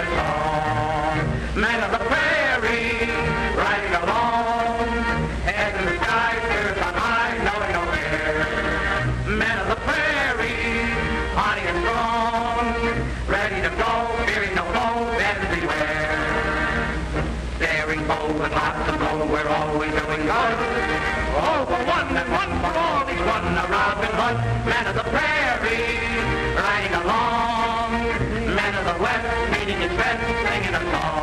a song. Man of the prairie, riding along, head in the sky, clear on high, knowing no fear. Man of the prairie, hardy and strong, ready to go, fearing no foe, then beware. Daring bold with lots of gold, we're always doing good. All for one and one for all, each one a Robin Hood. Man of the prairie, riding along. Man of the west, meeting his friends, singing a song.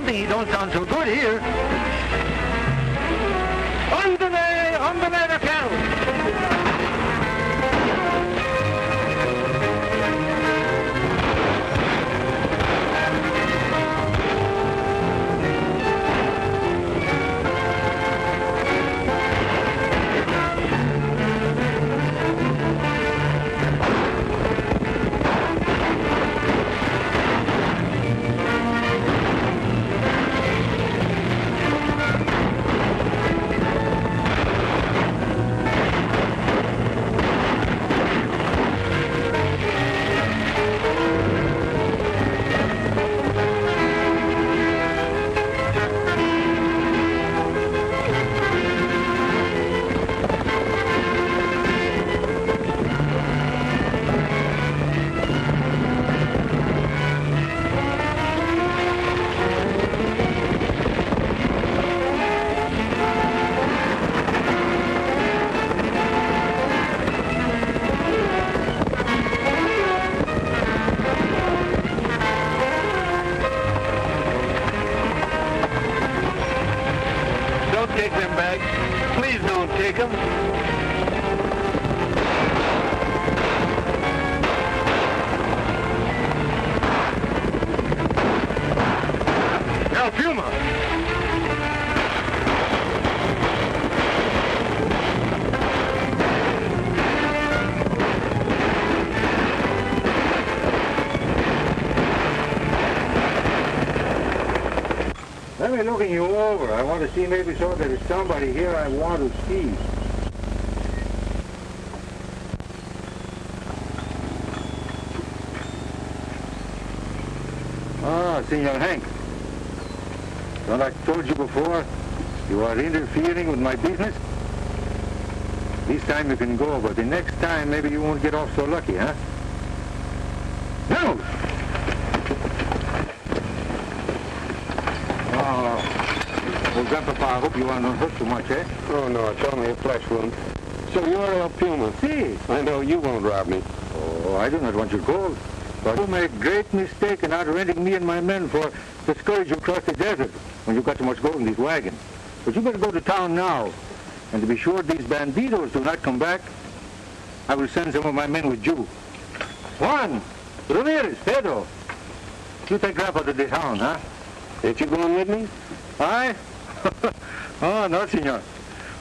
He don't sound so good here. Ondene vaquero. Take them bags. Please don't take them. Now, Puma. Let me looking you over. I want to see maybe so there's somebody here I want to see. Ah, Senor Hank. Well, I told you before, you are interfering with my business. This time you can go, but the next time maybe you won't get off so lucky, huh? No! Well, Grandpapa, I hope you are not hurt too much, eh? Oh, no, it's only a flesh wound. So you're El Puma? Si. I know you won't rob me. Oh, I do not want your gold. But you made a great mistake in outrenting me and my men for the scourge across the desert when you got so much gold in these wagons. But you better go to town now. And to be sure these banditos do not come back, I will send some of my men with you. Juan, Ramirez, Pedro, you take Grandpa to the town, huh? Ain't you going with me? I? Oh, no, senor.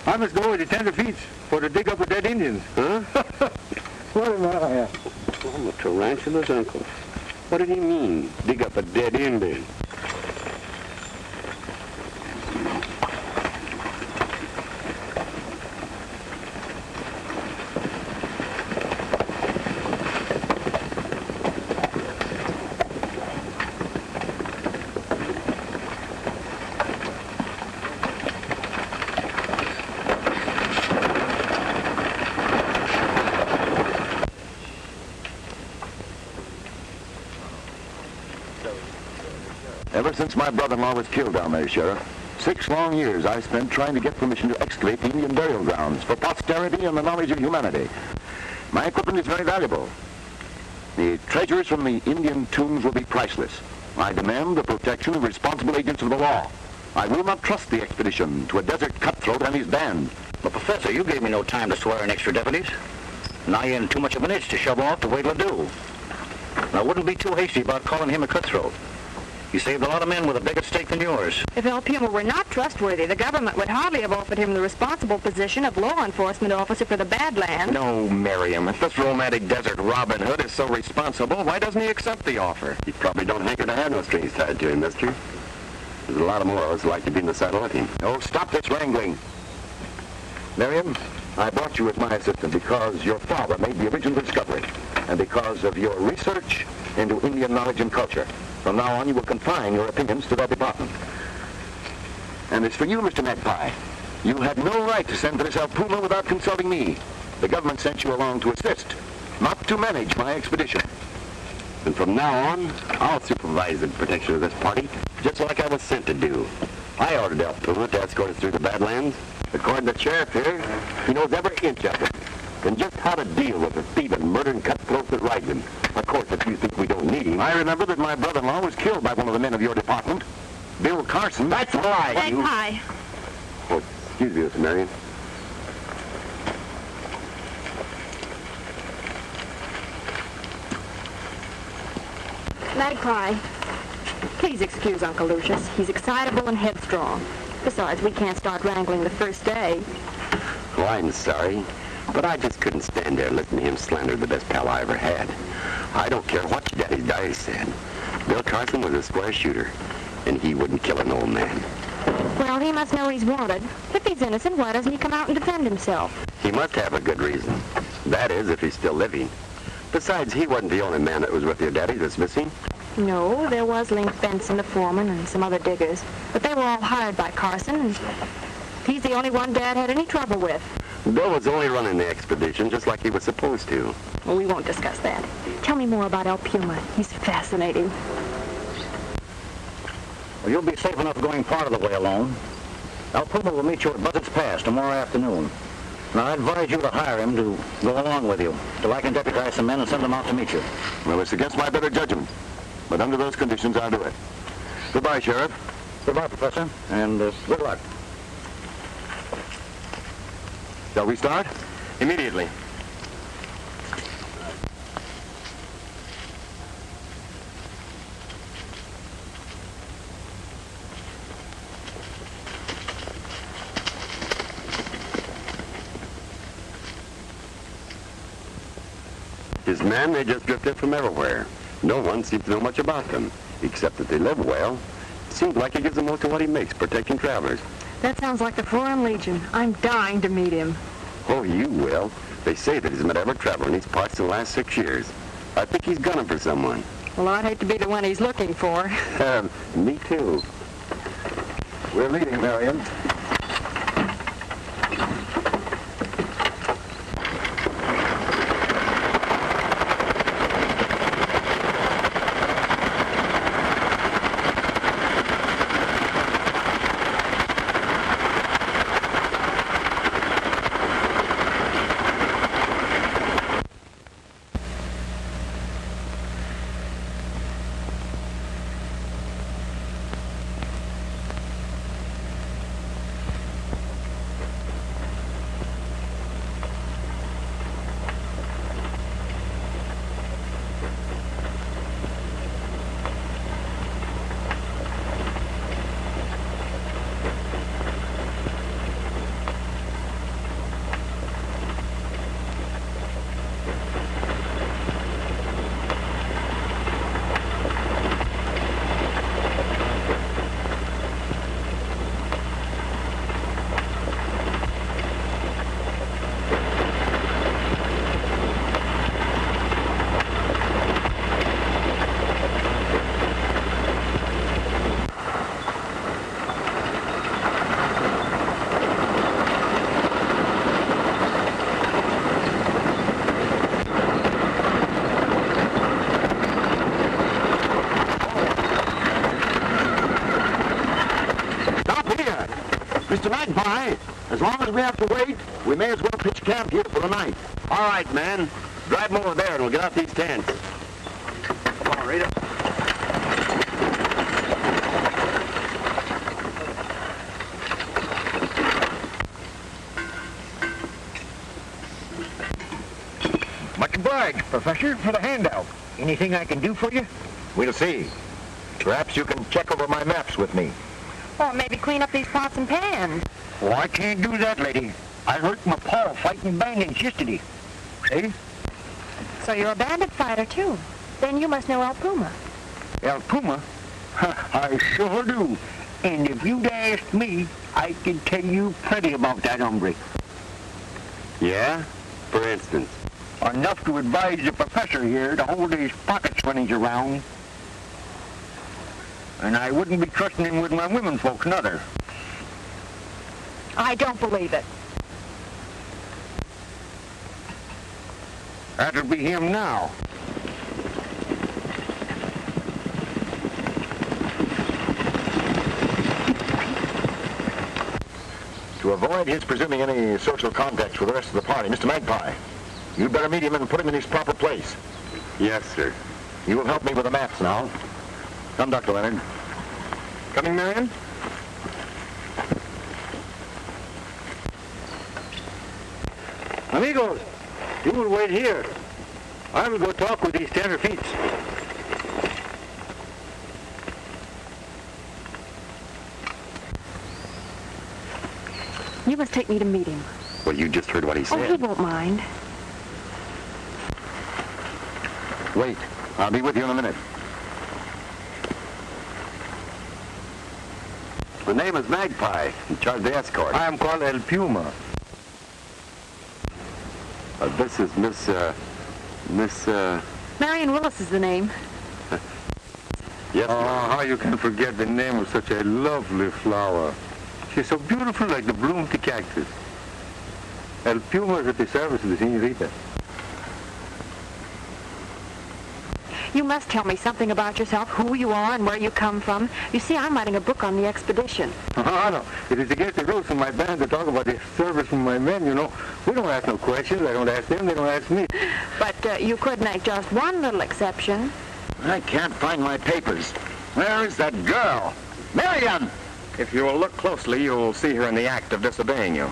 I must go with the tenderfeet for to dig up the dead Indians. Huh? What am I? I'm a tarantula's uncle. What did he mean, dig up a dead Indian? Ever since my brother-in-law was killed down there, Sheriff, 6 long years I spent trying to get permission to excavate the Indian burial grounds for posterity and the knowledge of humanity. My equipment is very valuable. The treasures from the Indian tombs will be priceless. I demand the protection of responsible agents of the law. I will not trust the expedition to a desert cutthroat and his band. But, Professor, you gave me no time to swear in extra deputies. Now you're in too much of an itch to shove off to wait till do. Now, I wouldn't be too hasty about calling him a cutthroat. He saved a lot of men with a bigger stake than yours. If El Puma were not trustworthy, the government would hardly have offered him the responsible position of law enforcement officer for the Badlands. No, Miriam. If this romantic desert Robin Hood is so responsible, why doesn't he accept the offer? He probably don't hanker to have no strings tied to him, mister. There's a lot of more of us like to be in the saddle with him. Oh, stop this wrangling. Miriam, I brought you as my assistant because your father made the original discovery and because of your research into Indian knowledge and culture. From now on, you will confine your opinions to that department. And as for you, Mr. McCoy, you had no right to send for this El Puma without consulting me. The government sent you along to assist, not to manage my expedition. And from now on, I'll supervise the protection of this party, just like I was sent to do. I ordered El Puma to escort us through the Badlands. According to the sheriff here, he knows every inch of it, and just how to deal with the thieving, murdering cutthroats that ride them. Of course, if you think we don't need him. I remember that my brother-in-law was killed by one of the men of your department, Bill Carson. That's a lie. Magpie. Oh, excuse me, Miss Marion. Magpie. Please excuse Uncle Lucius. He's excitable and headstrong. Besides, we can't start wrangling the first day. Oh, I'm sorry, but I just couldn't stand there listening to him slander the best pal I ever had. I don't care what your daddy's diary said. Bill Carson was a square shooter, and he wouldn't kill an old man. Well, he must know he's wanted. If he's innocent, why doesn't he come out and defend himself? He must have a good reason. That is, if he's still living. Besides, he wasn't the only man that was with your daddy that's missing. No, there was Link Benson, the foreman, and some other diggers. But they were all hired by Carson, and he's the only one Dad had any trouble with. Bill was only running the expedition just like he was supposed to. Well, we won't discuss that. Tell me more about El Puma. He's fascinating. Well, you'll be safe enough going part of the way alone. El Puma will meet you at Buzzard's Pass tomorrow afternoon. Now, I advise you to hire him to go along with you, till I can deputize some men and send them out to meet you. Well, it's against my better judgment, but under those conditions, I'll do it. Goodbye, Sheriff. Goodbye, Professor, and good luck. Shall we start? Immediately. His men, they just drifted from everywhere. No one seems to know much about them, except that they live well. It seems like he gives the most of what he makes, protecting travelers. That sounds like the Foreign Legion. I'm dying to meet him. Oh, you will. They say that he's met every traveler in these parts in the last 6 years. I think he's gunning for someone. Well, I'd hate to be the one he's looking for. Me too. We're leaving, Marion. Mr. Magpie, as long as we have to wait, we may as well pitch camp here for the night. All right, man. Drive them over there and we'll get out these tents. Come on, Rita. Much obliged, Professor, for the handout. Anything I can do for you? We'll see. Perhaps you can check over my maps with me. Or maybe clean up these pots and pans. Oh, I can't do that, lady. I hurt my paw fighting bandits yesterday. See? So you're a bandit fighter, too. Then you must know El Puma. El Puma? I sure do. And if you'd asked me, I could tell you plenty about that hombre. Yeah? For instance? Enough to advise the professor here to hold his pockets when he's around. And I wouldn't be trusting him with my women folks, neither. I don't believe it. That'll be him now. To avoid his presuming any social contacts with the rest of the party, Mr. Magpie, you'd better meet him and put him in his proper place. Yes, sir. You will help me with the maps now. Come, Dr. Leonard. Coming, Marion? Amigos, you will wait here. I will go talk with these tenderfeets. You must take me to meet him. Well, you just heard what he Oh, he said. won't mind. Wait, I'll be with you in a minute. The name is Magpie, in charge of the escort. I am called El Puma. This is Miss... Marion Willis is the name. Yes, Oh, how you can forget the name of such a lovely flower. She's so beautiful like the bloom of the cactus. El Puma is at the service of the senorita. You must tell me something about yourself, who you are and where you come from. You see, I'm writing a book on the expedition. Oh, no. It is against the rules in my band to talk about the service from my men, you know. We don't ask no questions. I don't ask them. They don't ask me. But you could make just one little exception. I can't find my papers. Where is that girl? Marion! If you will look closely, you will see her in the act of disobeying you.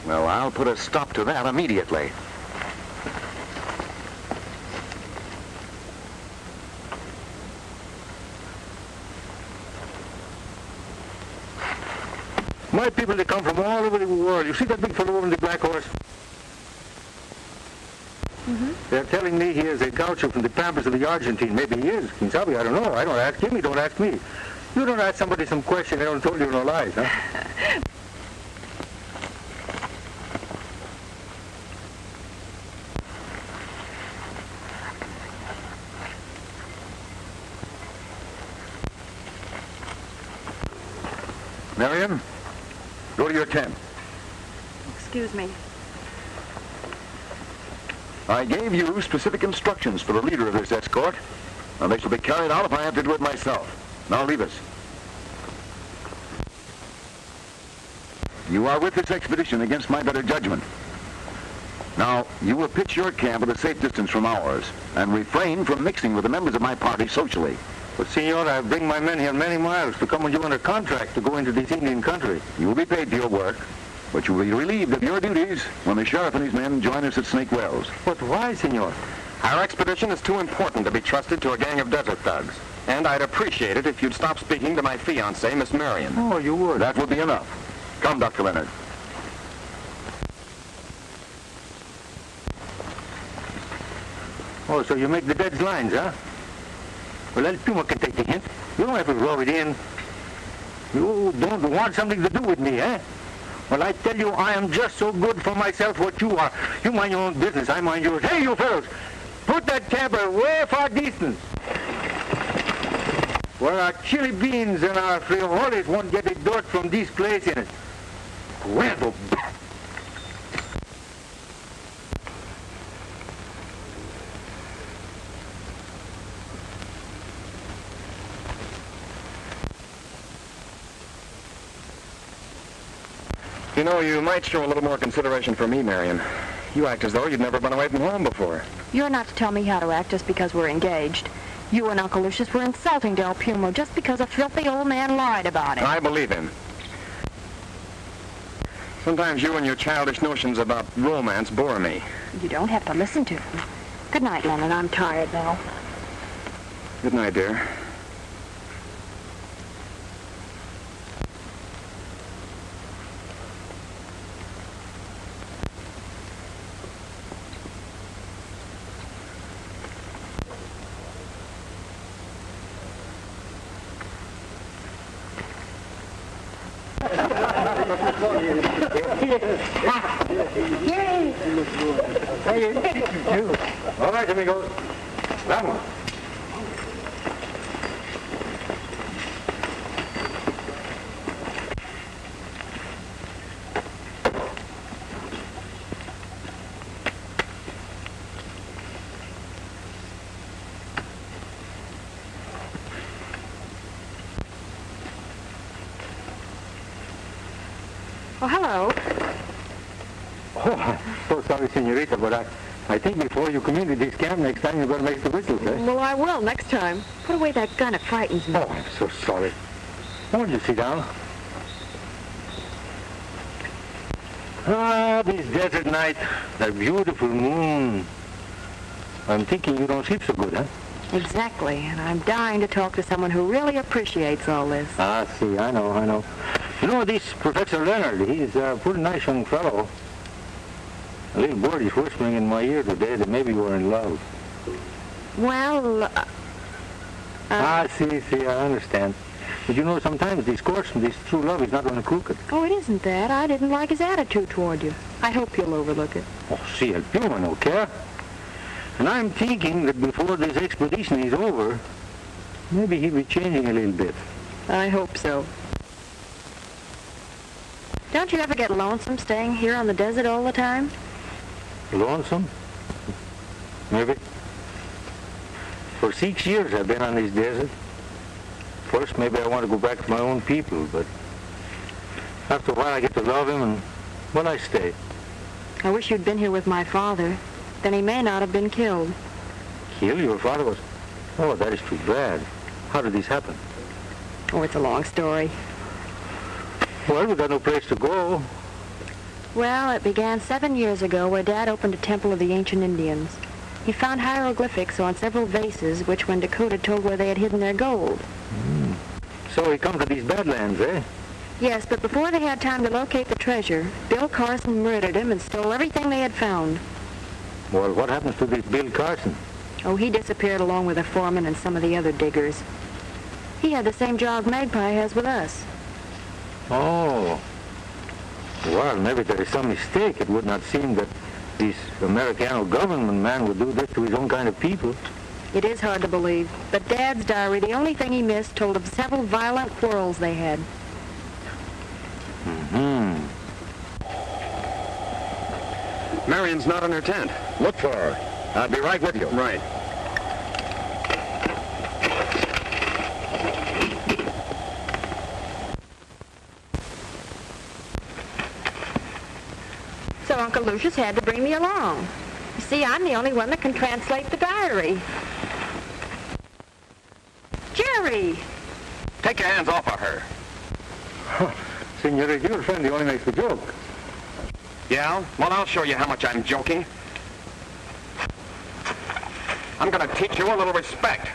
Well, I'll put a stop to that immediately. My people, they come from all over the world. You see that big fellow on the black horse? Mm-hmm. They're telling me he is a gaucho from the pampas of the Argentine. Maybe he is. Quien sabe? I don't know. I don't ask him. He don't ask me. You don't ask somebody some question. They don't tell you no lies, huh? Marion, go to your tent. Excuse me. I gave you specific instructions for the leader of this escort, and they shall be carried out if I have to do it myself. Now leave us. You are with this expedition against my better judgment. Now, you will pitch your camp at a safe distance from ours, and refrain from mixing with the members of my party socially. But, senor, I bring my men here many miles to come with you under contract to go into this Indian country. You will be paid for your work, but you will be relieved of your duties when the sheriff and his men join us at Snake Wells. But why, senor? Our expedition is too important to be trusted to a gang of desert thugs. And I'd appreciate it if you'd stop speaking to my fiancée, Miss Marion. Oh, you would. That would be enough. Come, Dr. Leonard. Oh, so you make the dead lines, huh? Well, El Puma can take the hint. You don't have to rub it in. You don't want something to do with me, eh? Well, I tell you, I am just so good for myself what you are. You mind your own business, I mind yours. Hey, you fellows, put that camper way far distance, where our chili beans and our frijoles won't get the dirt from this place in it. Well, You know, you might show a little more consideration for me, Marion. You act as though you'd never been away from home before. You're not to tell me how to act just because we're engaged. You and Uncle Lucius were insulting Del Pumo just because a filthy old man lied about it. I believe him. Sometimes you and your childish notions about romance bore me. You don't have to listen to him. Good night, Leonard. I'm tired now. Good night, dear. All right, amigos. Vamos. Oh, hello. Oh, I'm so sorry, senorita, but I think before you come into this camp next time, you're going to make the whistles, eh? Well, I will next time. Put away that gun. It frightens me. Oh, I'm so sorry. Why don't you sit down? Ah, this desert night, that beautiful moon. I'm thinking you don't sleep so good, huh? Exactly, and I'm dying to talk to someone who really appreciates all this. Ah, see, I know. You know, this Professor Leonard, he's a pretty nice young fellow. A little bird is whispering in my ear today that maybe we're in love. Well, See, I understand. But you know, sometimes this true love is not on the crooked. Oh, it isn't that. I didn't like his attitude toward you. I hope you'll overlook it. Oh, see, El Puma no care. And I'm thinking that before this expedition is over, maybe he'll be changing a little bit. I hope so. Don't you ever get lonesome staying here on the desert all the time? Lonesome? Maybe. For 6 years I've been on this desert. First, maybe I want to go back to my own people, but after a while I get to love him, and well, I stay. I wish you'd been here with my father. Then he may not have been killed. Killed? Your father was... Oh, that is too bad. How did this happen? Oh, it's a long story. Well, we got no place to go. Well, it began 7 years ago where Dad opened a temple of the ancient Indians. He found hieroglyphics on several vases, which when decoded told where they had hidden their gold. So he come to these Badlands, eh? Yes, but before they had time to locate the treasure, Bill Carson murdered him and stole everything they had found. Well, what happens to this Bill Carson? Oh, he disappeared along with the foreman and some of the other diggers. He had the same job Magpie has with us. Oh. Well, maybe there is some mistake. It would not seem that this Americano government man would do this to his own kind of people. It is hard to believe, but Dad's diary, the only thing he missed, told of several violent quarrels they had. Marion's not in her tent. Look for her. I'll be right with you. Right. So Uncle Lucius had to bring me along. You see, I'm the only one that can translate the diary. Jerry! Take your hands off of her. Senorita, your friend, he only makes a joke. Yeah? Well, I'll show you how much I'm joking. I'm going to teach you a little respect.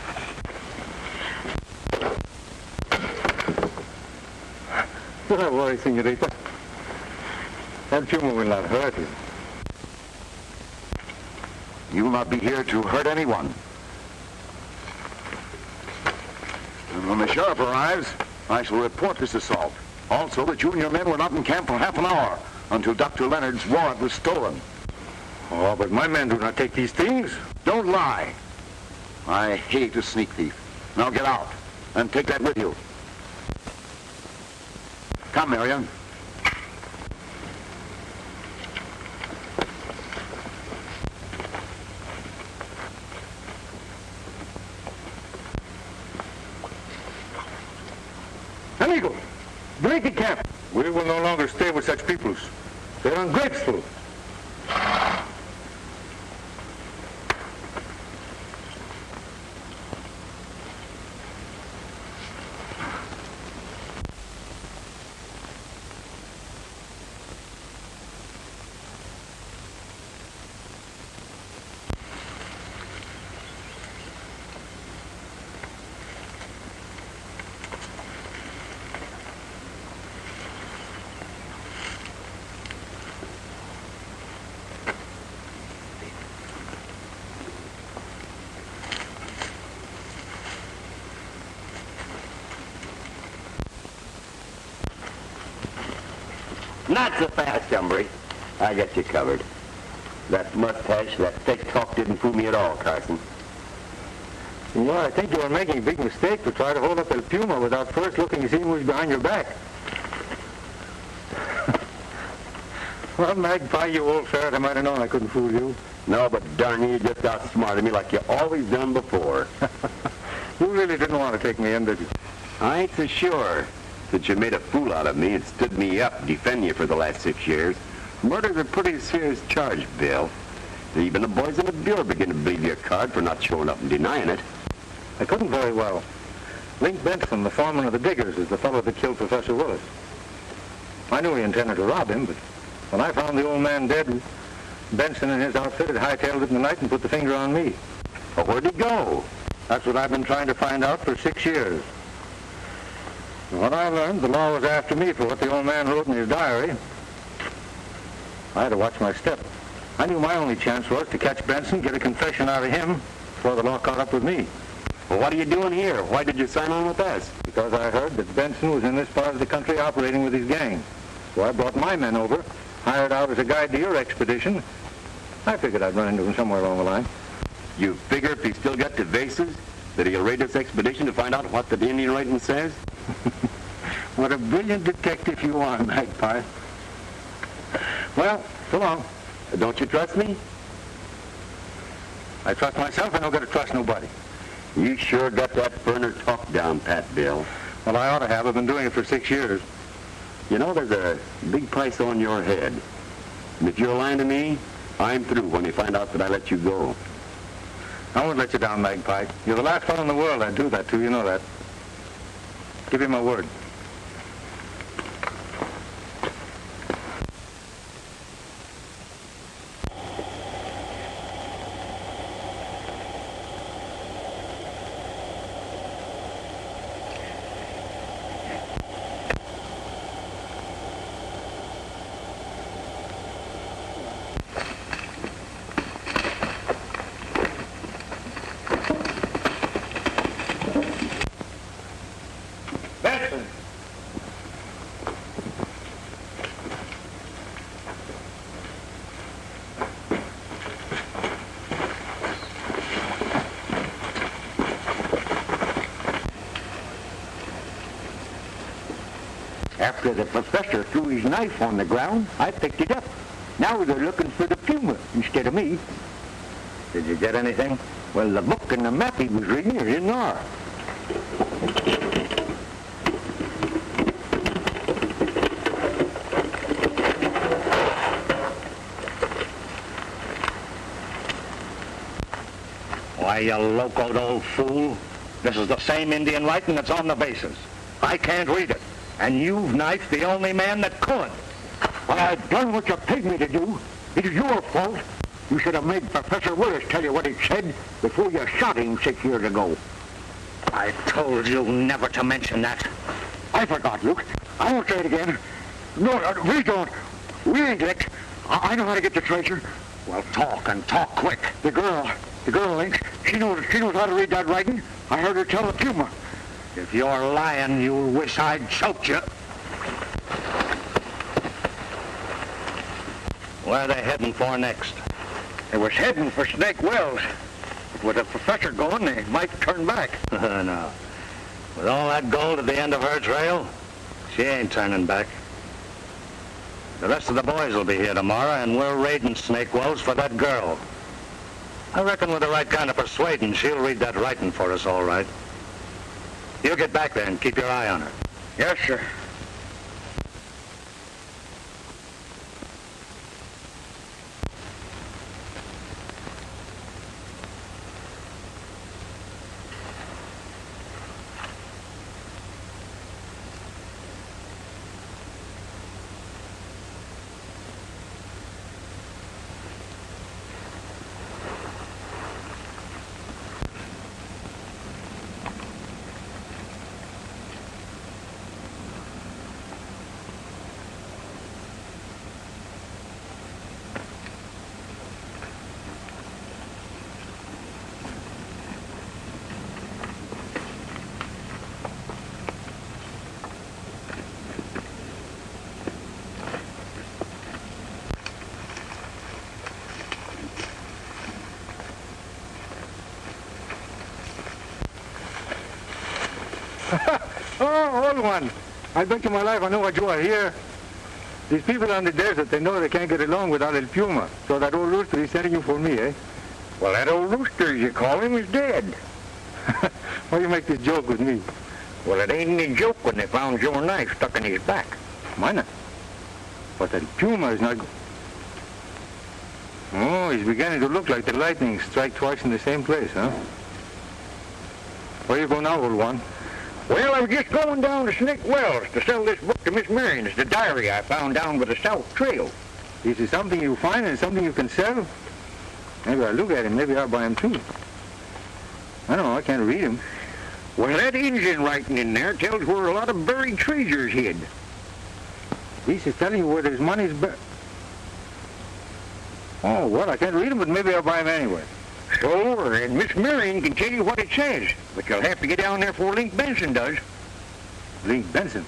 Don't worry, senorita. That Puma will not hurt you. You will not be here to hurt anyone. And when the sheriff arrives, I shall report this assault. Also, that you and your men were not in camp for half an hour until Dr. Leonard's warrant was stolen. Oh, but my men do not take these things. Don't lie. I hate a sneak thief. Now get out and take that with you. Come, Marion. Amigo, break the camp. We will no longer stay with such peoples. They're ungrateful. Not so fast, Umbry. I got you covered. That mustache, that thick talk didn't fool me at all, Carson. Well, I think you are making a big mistake to try to hold up El Puma without first looking and seeing who's behind your back. Well, Magpie, you old ferret, I might have known I couldn't fool you. No, but darn you just outsmarted me like you always done before. You really didn't want to take me in, did you? I ain't so sure. Since you made a fool out of me and stood me up defending you for the last 6 years, murder's a pretty serious charge, Bill. Even the boys in the Bureau begin to believe your card for not showing up and denying it. I couldn't very well. Link Benson, the foreman of the diggers, is the fellow that killed Professor Willis. I knew he intended to rob him, but when I found the old man dead, Benson and his outfit had hightailed it in the night and put the finger on me. But where'd he go? That's what I've been trying to find out for 6 years. And when I learned the law was after me for what the old man wrote in his diary, I had to watch my step. I knew my only chance was to catch Benson, get a confession out of him before the law caught up with me. Well, what are you doing here? Why did you sign on with us? Because I heard that Benson was in this part of the country operating with his gang. So I brought my men over, hired out as a guide to your expedition. I figured I'd run into him somewhere along the line. You figure if he still got the vases, that he'll raid this expedition to find out what the Indian writing says? What a brilliant detective you are, Magpie. Well, so long. Don't you trust me? I trust myself. I don't got to trust nobody. You sure got that burner talk down, Pat, Bill. Well, I ought to have. I've been doing it for 6 years. You know, there's a big price on your head. And if you're lying to me, I'm through when they find out that I let you go. I won't let you down, Magpie. You're the last one in the world I'd do that to. You know that. Give you my word. After the professor threw his knife on the ground, I picked it up. Now they're looking for the Puma instead of me. Did you get anything? Well, the book and the map he was reading are in there. Why, you locoed old fool. This is the same Indian writing that's on the bases. I can't read it. And you've knifed the only man that could. Well, I've done what you paid me to do. It is your fault. You should have made Professor Willis tell you what he said before you shot him 6 years ago. I told you never to mention that. I forgot, Luke. I won't say it again. No, we don't. We ain't licked. I know how to get the treasure. Well, talk and talk quick. The girl, Link, she knows how to read that writing. I heard her tell the Puma. If you're lying, you'll wish I'd choked you. Where are they heading for next? They was heading for Snake Wells. With the professor going, they might turn back. No. With all that gold at the end of her trail, she ain't turning back. The rest of the boys will be here tomorrow, and we're raiding Snake Wells for that girl. I reckon with the right kind of persuading, she'll read that writing for us all right. You get back there and keep your eye on her. Yes, sir. Oh, old one. I bet you my life I know what you are here. These people on the desert, they know they can't get along without El Puma. So that old rooster is sending you for me, eh? Well, that old rooster, as you call him, is dead. Why you make this joke with me? Well, it ain't any joke when they found your knife stuck in his back. Mine? But El Puma is not... Oh, he's beginning to look like the lightning strike twice in the same place, huh? Where you go now, old one? Well, I was just going down to Snake Wells to sell this book to Miss Marion. It's the diary I found down by the South Trail. Is it something you find and something you can sell? Maybe I'll look at him. Maybe I'll buy him, too. I don't know. I can't read him. Well, that Indian writing in there tells where a lot of buried treasures hid. This is telling you where there's money's buried. Oh, well, I can't read him, but maybe I'll buy him anyway. Sure, and Miss Marion can tell you what it says. But you'll have to get down there before Link Benson does. Link Benson?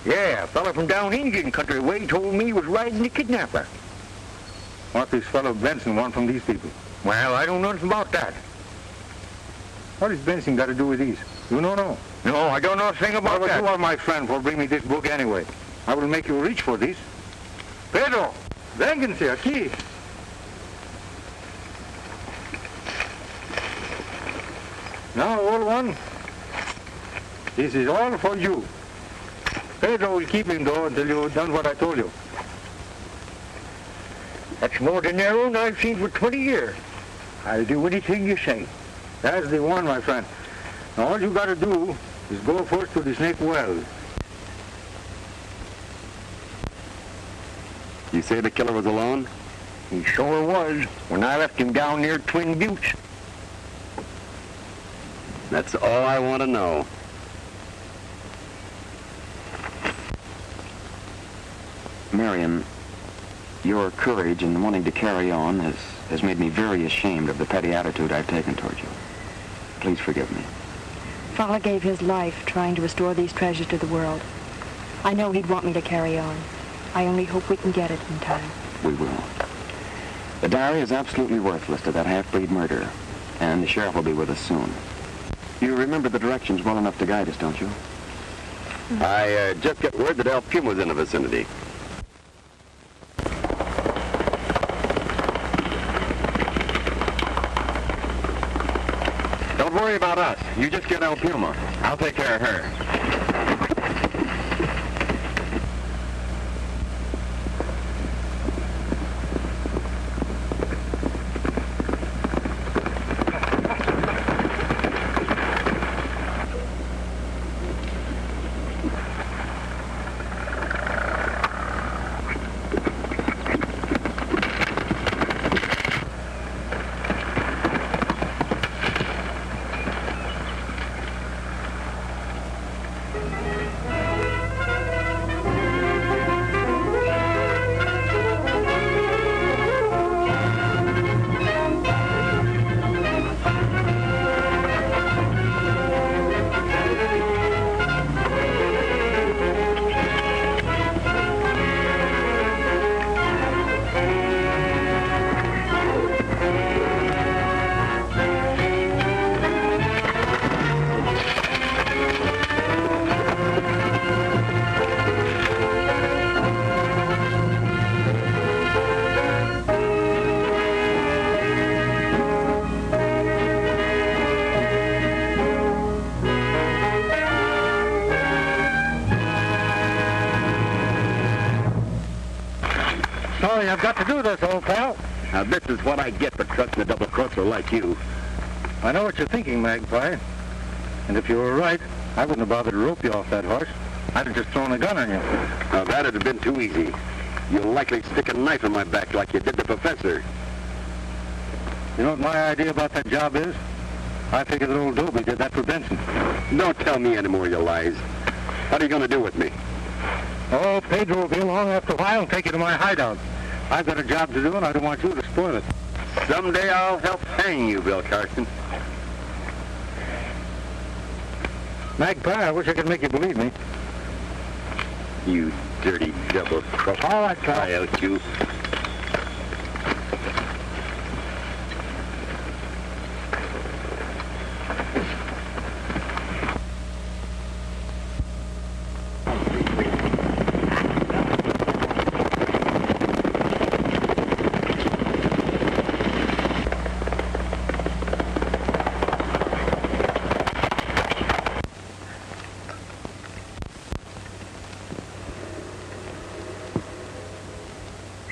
Yeah, a fella from down Indian country way told me he was riding the kidnapper. What this fellow Benson want from these people? Well, I don't know nothing about that. What has Benson got to do with these? You don't know? No, I don't know a thing about Well, that. you are my friend for bringing me this book anyway. I will make you reach for these. Pedro, vénganse aquí. Now, old one, this is all for you. Pedro will keep him, though, until you've done what I told you. That's more dinero than I've seen for 20 years. I'll do anything you say. That's the one, my friend. Now, all you got to do is go first to the Snake Well. You say the killer was alone? He sure was when I left him down near Twin Buttes. That's all I want to know. Marion, your courage in wanting to carry on has made me very ashamed of the petty attitude I've taken toward you. Please forgive me. Father gave his life trying to restore these treasures to the world. I know he'd want me to carry on. I only hope we can get it in time. We will. The diary is absolutely worthless to that half-breed murderer, and the sheriff will be with us soon. You remember the directions well enough to guide us, don't you? I just got word that El Puma was in the vicinity. Don't worry about us. You just get El Puma. I'll take care of her. Sorry, I've got to do this, old pal. Now, this is what I get for trusting a double-crosser like you. I know what you're thinking, Magpie. And if you were right, I wouldn't have bothered to rope you off that horse. I'd have just thrown a gun on you. Now, that'd have been too easy. You'll likely stick a knife in my back like you did the professor. You know what my idea about that job is? I figured that old Dobie did that for Benson. Don't tell me any more of your lies. What are you going to do with me? Oh, Pedro will be along after a while and take you to my hideout. I've got a job to do, and I don't want you to spoil it. Someday I'll help hang you, Bill Carson. Magpie, I wish I could make you believe me. You dirty double-crosser. All right, pal. I'll help you.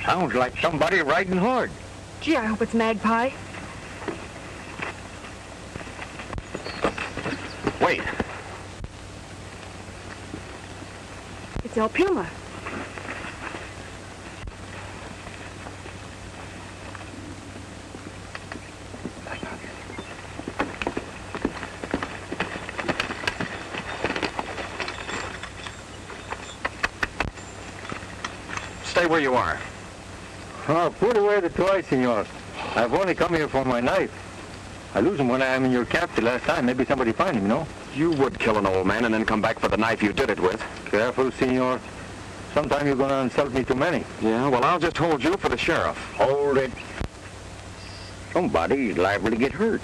Sounds like somebody riding hard. Gee, I hope it's Magpie. Wait. It's El Puma. Stay where you are. Oh, put away the toy, senor. I've only come here for my knife. I lose him when I am in your camp the last time. Maybe somebody find him, no? You would kill an old man and then come back for the knife you did it with. Careful, senor. Sometime you're going to insult me too many. Yeah, well, I'll just hold you for the sheriff. Hold it. Somebody's liable to get hurt.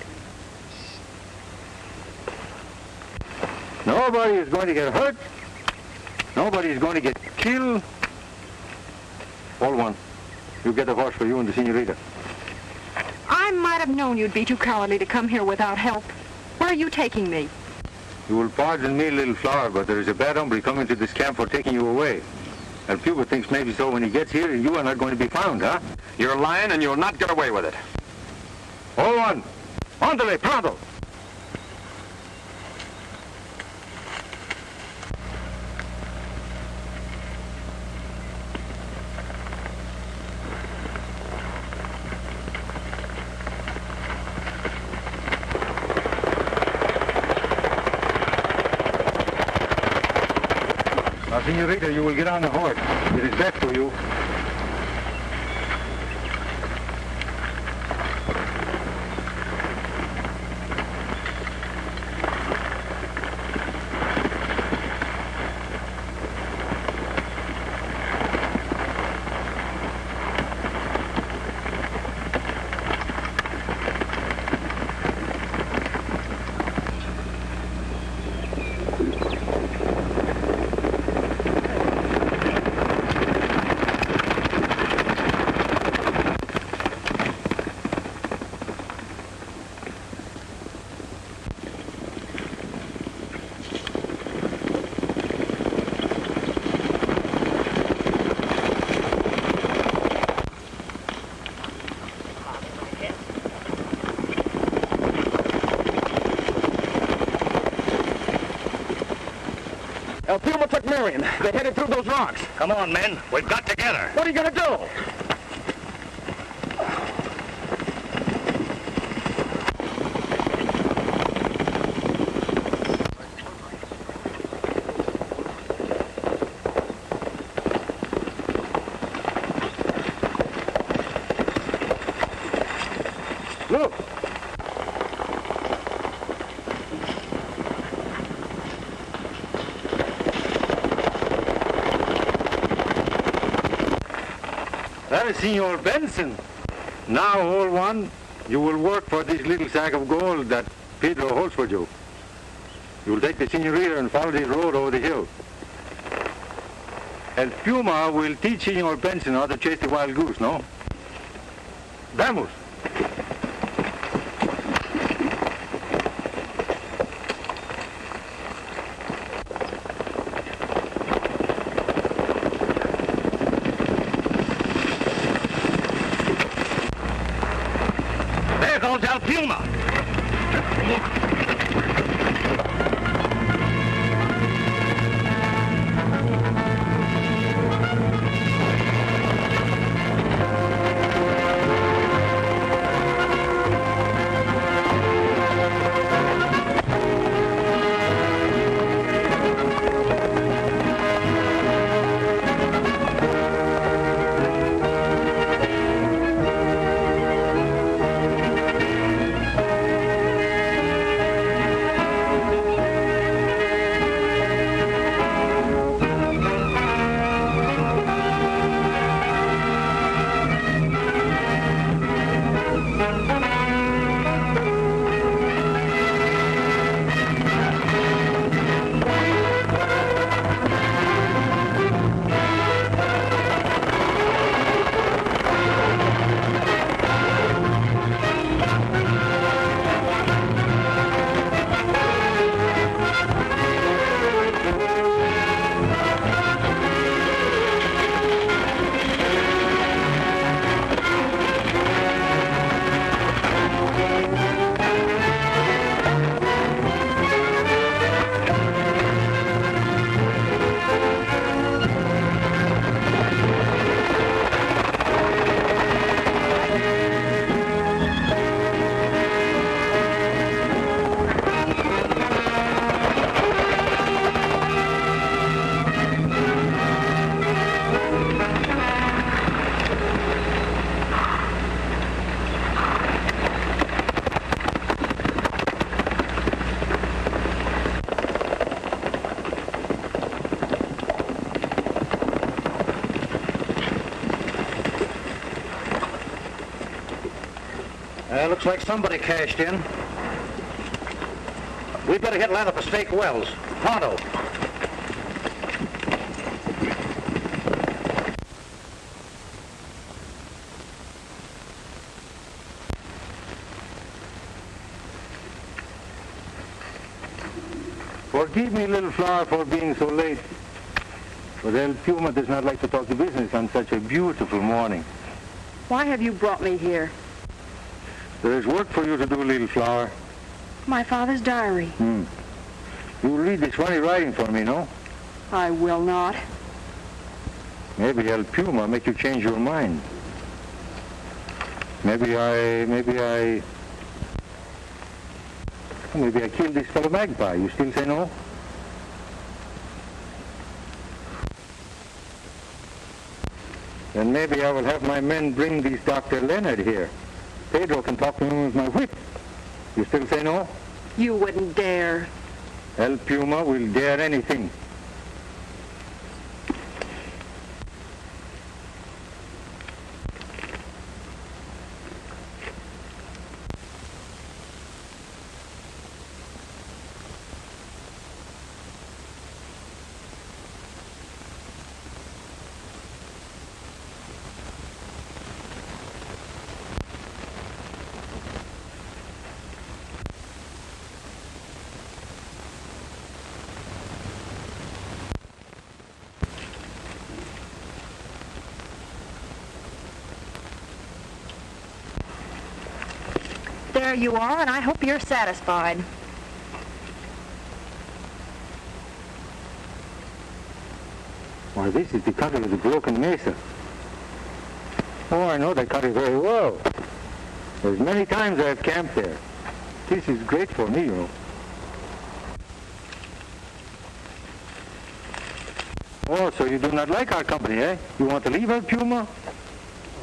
Nobody is going to get hurt. Nobody is going to get killed. All one. You get a horse for you and the senorita. I might have known you'd be too cowardly to come here without help. Where are you taking me? You will pardon me, little flower, but there is a bad hombre coming to this camp for taking you away. And Cuba thinks maybe so when he gets here, you are not going to be found, huh? You're lying and you'll not get away with it. All one. Ándale, pronto. Now, senorita, you will get on the horse. It is best for you. El Puma took Marion. They headed through those rocks. Come on, men. We've got together. What are you going to do? Look. That is Senor Benson. Now, all one, you will work for this little sack of gold that Pedro holds for you. You will take the senorita and follow this road over the hill. El Puma will teach Senor Benson how to chase the wild goose, no? Vamos. There goes El Puma. Looks like somebody cashed in. We better get lined up for Stake Wells. Pronto. Forgive me, little flower, for being so late. But El Puma does not like to talk to business on such a beautiful morning. Why have you brought me here? There is work for you to do, little flower. My father's diary. You'll read this funny writing for me, no? I will not. Maybe El Puma make you change your mind. Maybe I killed this fellow Magpie. You still say no? Then maybe I will have my men bring this Dr. Leonard here. Pedro can talk to him with my whip. You still say no? You wouldn't dare. El Puma will dare anything. There you are, and I hope you're satisfied. Why, this is the country of the Broken Mesa. Oh, I know that country very well. There's many times I've camped there. This is great for me, you know. Oh, so you do not like our company, eh? You want to leave El Puma?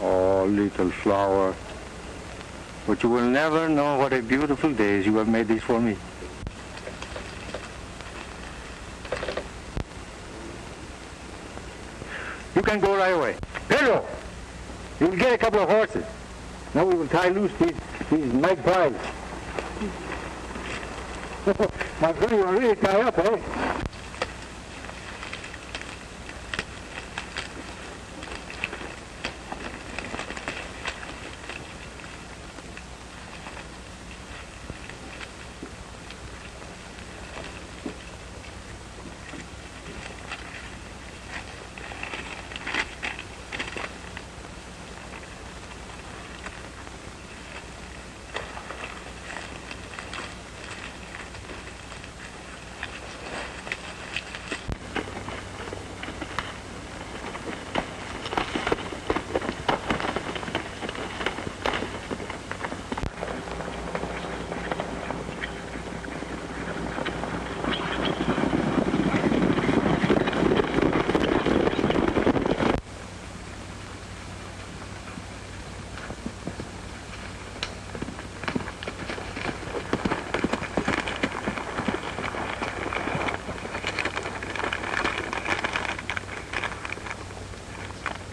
Oh, little flower. But you will never know what a beautiful days you have made these for me. You can go right away. Pedro, you'll get a couple of horses. Now we will tie loose these magpies. My friend, you are really tied up, eh?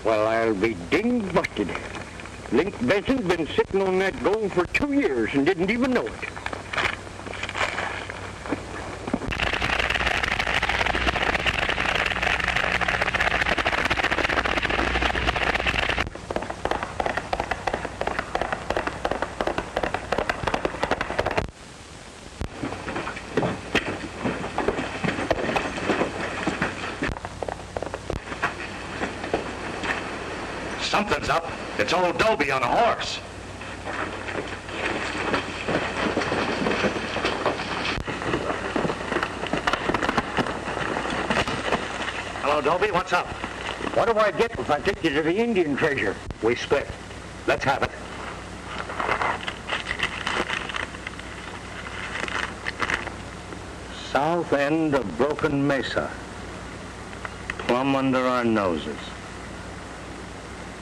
Well, I'll be dinged busted. Link Benson's been sitting on that gold for 2 years and didn't even know it. Something's up. It's old Dobie on a horse. Hello, Dobie. What's up? What do I get if I take you to the Indian treasure? We split. Let's have it. South end of Broken Mesa. Plumb under our noses.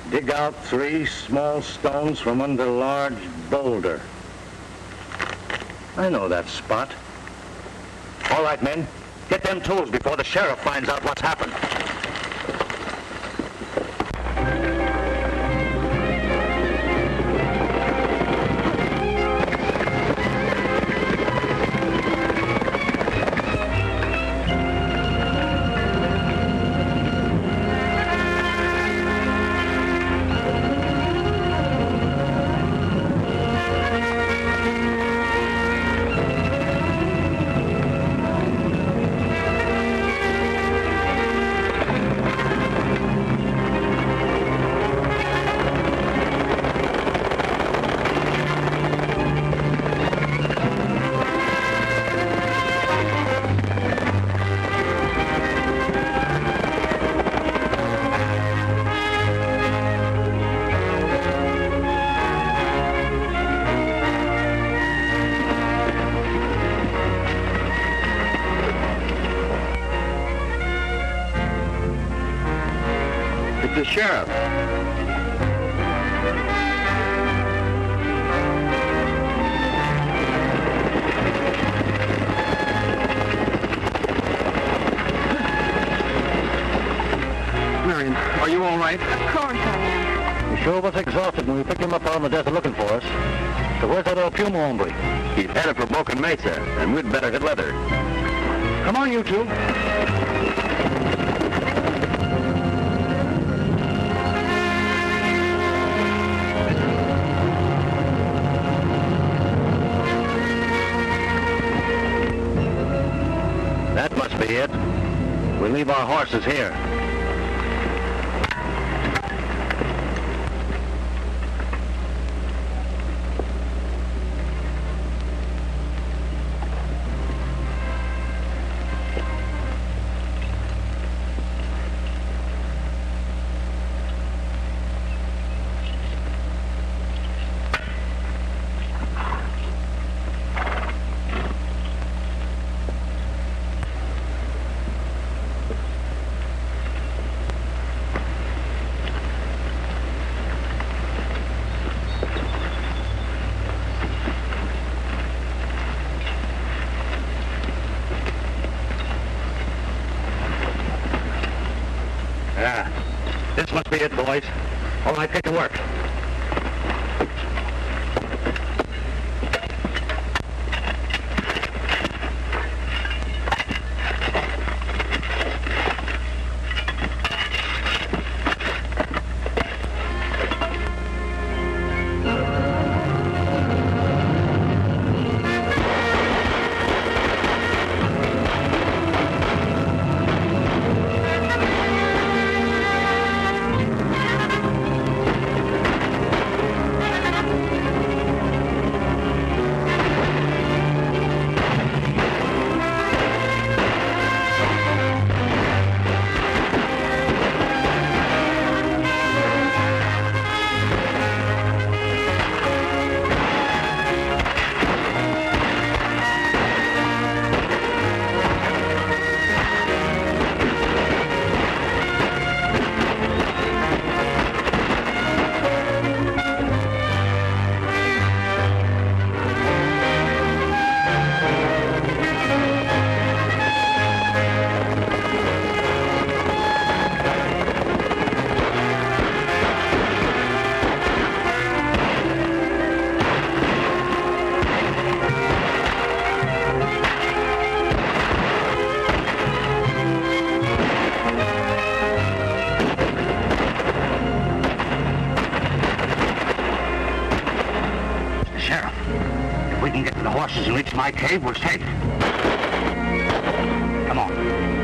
Dig out 3 small stones from under a large boulder. I know that spot. All right, men. Get them tools before the sheriff finds out what's happened. the sheriff. Marion, are you all right? Of course I am. He sure was exhausted when we picked him up out on the desert looking for us. So where's that old Puma hombre? He's headed for Broken Mesa, and we'd better hit leather. Come on, you two. That must be it. We leave our horses here. This must be it, boys. All right, get to work. horses and reach my cave, we're safe. Come on.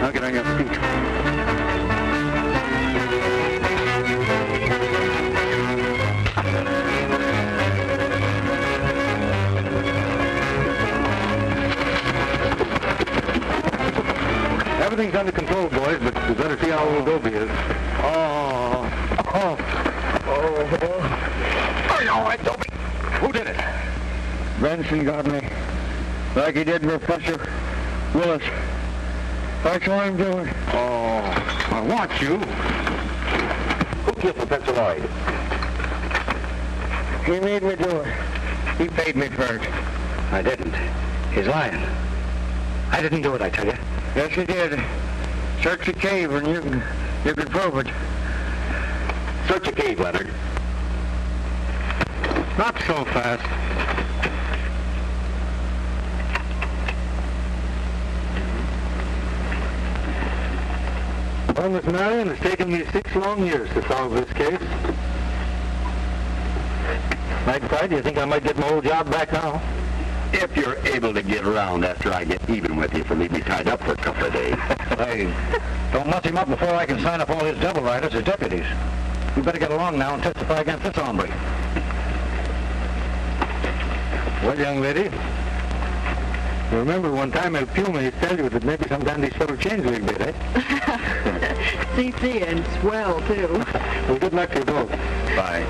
Now get on your feet. Everything's under control, boys, but we better see how old Dobie is. Oh, you all right, Dobie? Who did it? Benson got me. Like he did Professor Willis. I saw him do it. Oh, I want you. Who killed Professor Lloyd? He made me do it. He paid me for it. I didn't. He's lying. I didn't do it, I tell you. Yes, he did. Search the cave and you can prove it. Search a cave, Leonard. Not so fast. Well, Miss Marion, it's taken me 6 long years to solve this case. Magpie, do you think I might get my old job back now? If you're able to get around after I get even with you for leaving me tied up for a couple of days. Hey, don't muss him up before I can sign up all his double riders as deputies. You better get along now and testify against this hombre. Well, young lady, you remember one time El Puma used to tell you that maybe sometime these fellows change a little bit, eh? CC and swell, too. Well, good luck to you both. Bye.